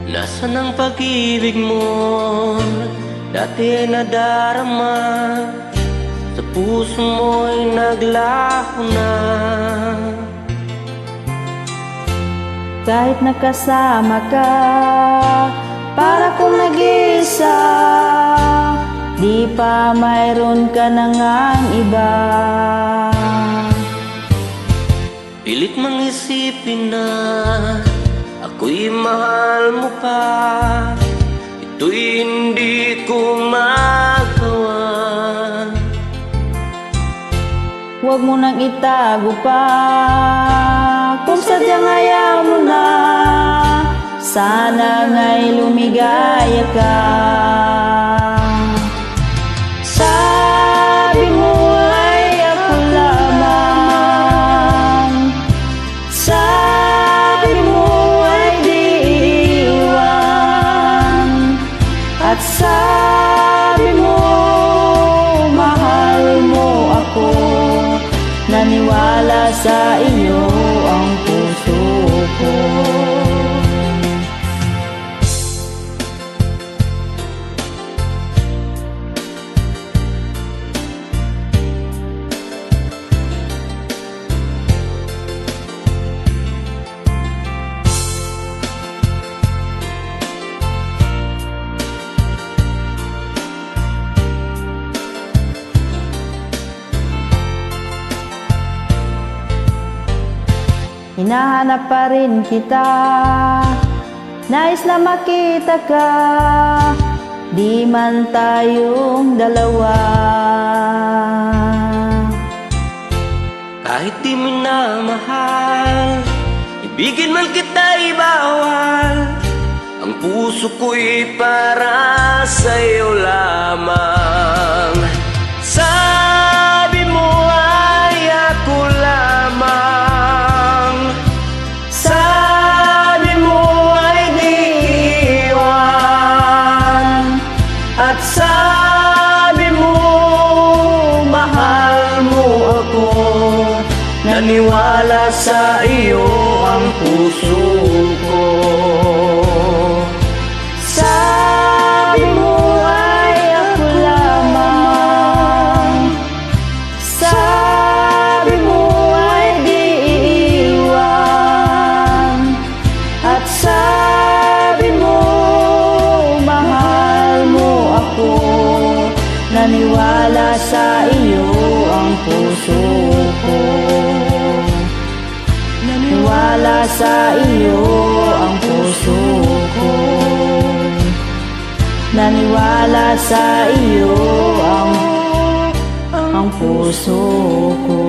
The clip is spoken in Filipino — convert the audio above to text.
Nasaan ang pag-ibig mo? Dati nadarama, sa puso mo'y naglaho na. Kahit nakasama ka, para kong nag-isa, di pa mayroon ka na ngang iba. Pilit mang isipin na ako'y mahal mo pa, ito'y hindi ko magawa. Huwag mo nang itago pa, kung sadyang ayaw mo na, sana nga'y lumigaya ka. Sabi mo ay ako lamang, sabi mo ay di iiwan, at sabi mo mahal mo ako. Naniwala sa iyo ang puso ko. Hinahanap pa rin kita, nais na makita ka, di man tayong dalawa. Kahit di mo na mahal, ibigin man kita'y bawal, ang puso ko'y para sa'yo lamang. Sabi mo ay ako lamang, sabi mo ay di iwan, at sabi mo mahal mo ako. Naniwala sa iyo ang puso ko. Sabi mo ay ako lamang, sabi mo ay di iiwan, at sabi mo mahal mo ako. Naniwala sa iyo ang puso ko. Naniwala sa iyo ang puso ko. Naniwala sa iyo ang puso ko.